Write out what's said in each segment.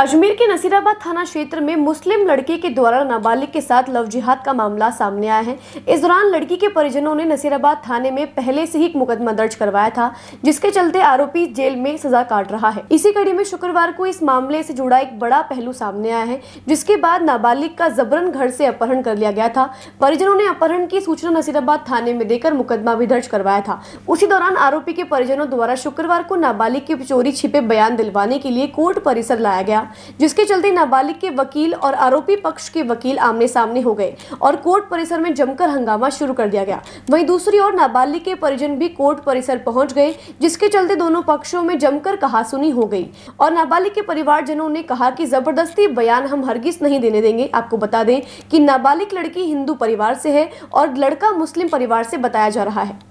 अजमेर के नसीराबाद थाना क्षेत्र में मुस्लिम लड़के के द्वारा नाबालिग के साथ लव जिहाद का मामला सामने आया है। इस दौरान लड़की के परिजनों ने नसीराबाद थाने में पहले से ही एक मुकदमा दर्ज करवाया था, जिसके चलते आरोपी जेल में सजा काट रहा है। इसी कड़ी में शुक्रवार को इस मामले से जुड़ा एक बड़ा पहलू सामने आया है, जिसके बाद नाबालिग का जबरन घर से अपहरण कर लिया गया था। परिजनों ने अपहरण की सूचना नसीराबाद थाने में देकर मुकदमा भी दर्ज करवाया था। उसी दौरान आरोपी के परिजनों द्वारा शुक्रवार को नाबालिग के चोरी छिपे बयान दिलवाने के लिए कोर्ट परिसर लाया गया, जिसके चलते नाबालिग के वकील और आरोपी पक्ष के वकील आमने सामने हो गए और कोर्ट परिसर में जमकर हंगामा शुरू कर दिया गया। वहीं दूसरी ओर नाबालिग के परिजन भी कोर्ट परिसर पहुंच गए, जिसके चलते दोनों पक्षों में जमकर कहासुनी हो गई और नाबालिग के परिवारजनों ने कहा कि जबरदस्ती बयान हम हरगिज नहीं देने देंगे। आपको बता दें कि नाबालिग लड़की हिंदू परिवार से है और लड़का मुस्लिम परिवार से बताया जा रहा है।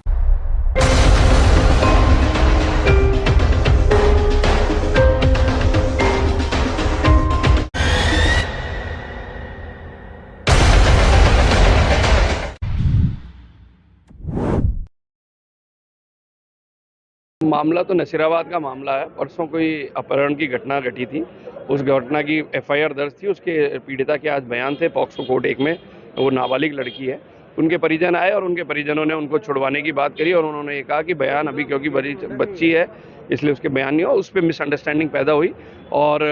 मामला तो नसीराबाद का मामला है। परसों कोई अपहरण की घटना घटी थी, उस घटना की एफआईआर दर्ज थी। उसके पीड़िता के आज बयान थे पॉक्सो कोर्ट 1 में। वो नाबालिग लड़की है। उनके परिजन आए और उनके परिजनों ने उनको छुड़वाने की बात करी और उन्होंने ये कहा कि बयान अभी क्योंकि बच्ची है इसलिए उसके बयान नहीं हो। उस पर मिसअंडरस्टैंडिंग पैदा हुई और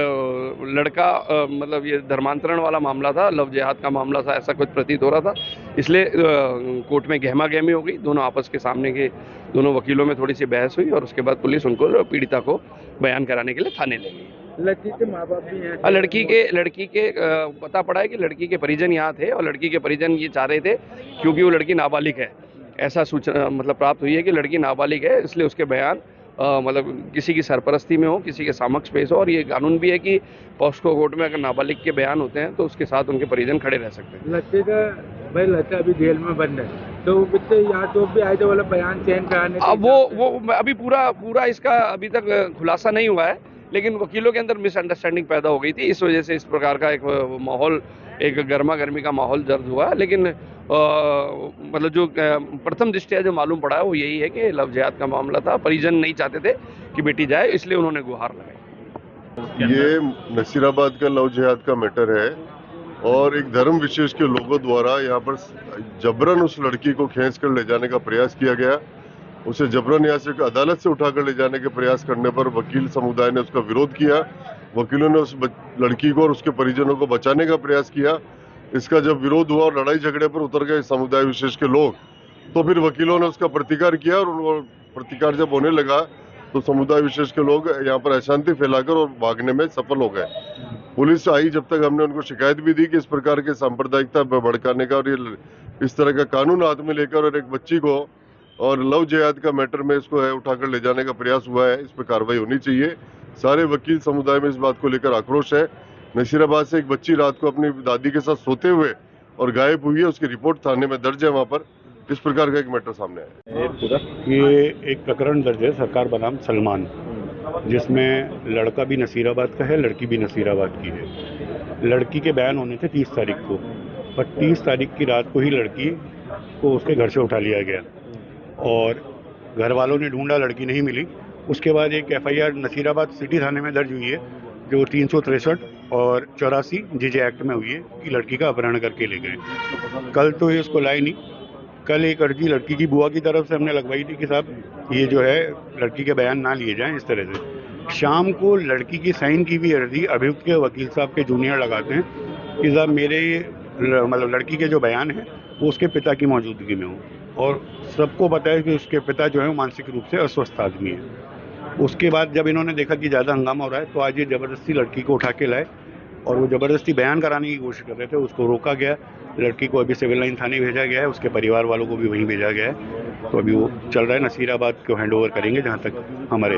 लड़का मतलब ये धर्मांतरण वाला मामला था, लव जिहाद का मामला था, ऐसा कुछ प्रतीत हो रहा था। इसलिए कोर्ट में गहमा गहमी हो गई। दोनों आपस के सामने के दोनों वकीलों में थोड़ी सी बहस हुई और उसके बाद पुलिस उनको पीड़िता को बयान कराने के लिए थाने ले गई। लड़की के माँ बाप भी हैं। लड़की के पता पड़ा है कि लड़की के परिजन यहाँ थे और लड़की के परिजन ये चाह रहे थे क्योंकि वो लड़की नाबालिग है। ऐसा सूचना मतलब प्राप्त हुई है कि लड़की नाबालिग है, इसलिए उसके बयान मतलब किसी की सरपरस्ती में हो, किसी के समक्ष पेश हो। और ये कानून भी है कि पॉक्सो कोर्ट में अगर नाबालिग के बयान होते हैं तो उसके साथ उनके परिजन खड़े रह सकते हैं। लड़का अभी जेल में बंद है, तो बच्चे यहाँ तो भी आए थे वाला बयान चेंज कराने। अब वो अभी पूरा इसका अभी तक खुलासा नहीं हुआ है, लेकिन वकीलों के अंदर मिसअंडरस्टैंडिंग पैदा हो गई थी। इस वजह से इस प्रकार का एक माहौल, एक गर्मा गर्मी का माहौल दर्ज हुआ है। लेकिन मतलब जो प्रथम दृष्टया जो मालूम पड़ा है वो यही है कि लव जिहाद का मामला था। परिजन नहीं चाहते थे कि बेटी जाए, इसलिए उन्होंने गुहार लगाई। ये नसीराबाद का लव जिहाद का मैटर है और एक धर्म विशेष के लोगों द्वारा यहाँ पर जबरन उस लड़की को खींच कर ले जाने का प्रयास किया गया। उसे जबरन यहाँ से अदालत से उठाकर ले जाने के प्रयास करने पर वकील समुदाय ने उसका विरोध किया। वकीलों ने उस लड़की को और उसके परिजनों को बचाने का प्रयास किया। इसका जब विरोध हुआ और लड़ाई झगड़े पर उतर गए समुदाय विशेष के लोग, तो फिर वकीलों ने उसका प्रतिकार किया और उनको प्रतिकार जब होने लगा तो समुदाय विशेष के लोग यहाँ पर अशांति फैलाकर और भागने में सफल हो गए। पुलिस आई जब तक हमने उनको शिकायत भी दी कि इस प्रकार के सांप्रदायिकता भड़काने का और ये इस तरह का कानून हाथ में लेकर और एक बच्ची को और लव जिहाद का मैटर में इसको उठाकर ले जाने का प्रयास हुआ है, इस पर कार्रवाई होनी चाहिए। सारे वकील समुदाय में इस बात को लेकर आक्रोश है। नसीराबाद से एक बच्ची रात को अपनी दादी के साथ सोते हुए और गायब हुई है, उसकी रिपोर्ट थाने में दर्ज है। वहाँ पर इस प्रकार का एक मैटर सामने आया है। ये एक प्रकरण दर्ज है सरकार बनाम सलमान, जिसमें लड़का भी नसीराबाद का है, लड़की भी नसीराबाद की है। लड़की के बयान होने थे 30 तारीख को, पर 30 तारीख की रात को ही लड़की को उसके घर से उठा लिया गया और घर वालों ने ढूंढा, लड़की नहीं मिली। उसके बाद एक एफआईआर नसीराबाद सिटी थाने में दर्ज हुई है जो 363 और 84 जीजे एक्ट में हुई है कि लड़की का अपहरण करके ले गए। कल तो ये उसको लाए नहीं। कल एक अर्जी लड़की की बुआ की तरफ से हमने लगवाई थी कि साहब ये जो है लड़की के बयान ना लिए जाएं इस तरह से। शाम को लड़की की साइन की भी अर्जी अभियुक्त के वकील साहब के जूनियर लगाते हैं कि साहब मेरे मतलब लड़की के जो बयान है वो उसके पिता की मौजूदगी में हो और सबको पता है कि उसके पिता जो है वो मानसिक रूप से अस्वस्थ आदमी है। उसके बाद जब इन्होंने देखा कि ज़्यादा हंगामा हो रहा है तो आज ये ज़बरदस्ती लड़की को उठा के लाए और वो ज़बरदस्ती बयान कराने की कोशिश कर रहे थे, उसको रोका गया। लड़की को अभी सिविल लाइन थाने भेजा गया है, उसके परिवार वालों को भी वहीं भेजा गया है। तो अभी वो चल रहा है, नसीराबाद को हैंड ओवर करेंगे जहाँ तक हमारे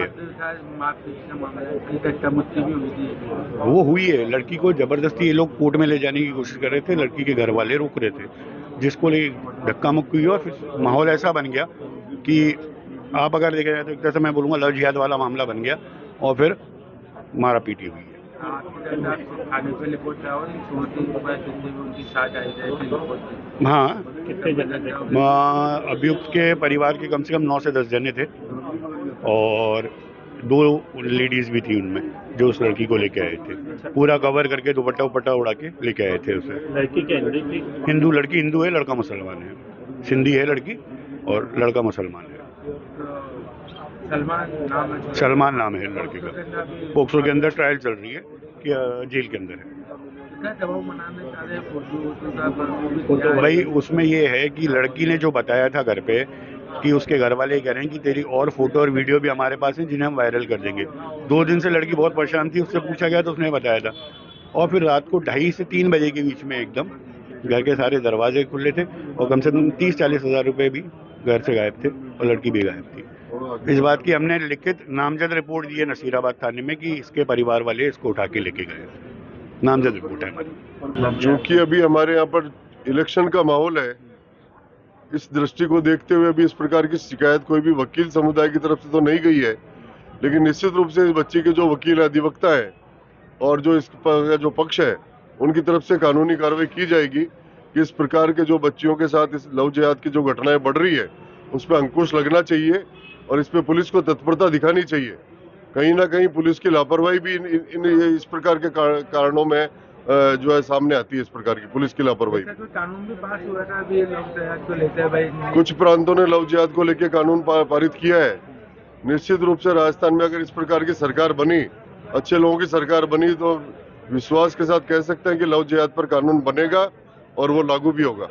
वो हुई है। लड़की को ज़बरदस्ती ये लोग कोर्ट में ले जाने की कोशिश कर रहे थे, लड़की के घर वाले रोक रहे थे, जिसको ले धक्का मुक्की हुई और फिर माहौल ऐसा बन गया कि आप अगर देखा जाए तो एक तरह से मैं बोलूँगा लव जिहाद वाला मामला बन गया और फिर मारा पीटी हुई है। हाँ, अभियुक्त के परिवार के कम से कम 9 से 10 जने थे और 2 लेडीज भी थी उनमें। जो उस लड़की को लेके आए थे। पूरा कवर करके दुपट्टा उपट्टा उड़ा के लेके आए थे उसे। लड़की क्या हिंदी थी? हिंदू, लड़की हिंदू है, लड़का मुसलमान है। सिंधी है लड़की और लड़का मुसलमान है। सलमान नाम है लड़के का। पोक्सो के अंदर ट्रायल चल रही है कि जेल के अंदर है। भाई उसमें ये है कि लड़की ने जो बताया था घर पे कि उसके घर वाले कह रहे हैं कि तेरी और फोटो और वीडियो भी हमारे पास हैं जिन्हें हम वायरल कर देंगे। 2 दिन से लड़की बहुत परेशान थी, उससे पूछा गया तो उसने बताया था। और फिर रात को 2:30 से 3 बजे के बीच में एकदम घर के सारे दरवाजे खुले थे और कम से कम 30-40 हज़ार रुपये भी घर से गायब थे और लड़की भी गायब थी। इस बात की हमने लिखित नामजद रिपोर्ट दी है नसीराबाद थाने में कि इसके परिवार वाले इसको उठा के लेके गए। नामजद रिपोर्ट है हमारी। चूंकि अभी हमारे यहाँ पर इलेक्शन का माहौल है, इस दृष्टि को देखते हुए अभी इस प्रकार की शिकायत कोई भी वकील समुदाय की तरफ से तो नहीं गई है, लेकिन निश्चित रूप से इस बच्ची के जो वकील अधिवक्ता है और जो इसका जो पक्ष है उनकी तरफ से कानूनी कार्रवाई की जाएगी कि इस प्रकार के जो बच्चियों के साथ इस लव जिहाद की जो घटनाएं बढ़ रही है उस पर अंकुश लगना चाहिए और इस पे पुलिस को तत्परता दिखानी चाहिए। कहीं ना कहीं पुलिस की लापरवाही भी इस प्रकार के कारणों में जो है सामने आती है। इस प्रकार की पुलिस की लापरवाही। कानून भी पास हुआ था अभी लव जिहाद को लेकर भाई। कुछ प्रांतों ने लव जिहाद को लेकर कानून पारित किया है। निश्चित रूप से राजस्थान में अगर इस प्रकार की सरकार बनी, अच्छे लोगों की सरकार बनी, तो विश्वास के साथ कह सकते हैं कि लव जिहाद पर कानून बनेगा और वो लागू भी होगा।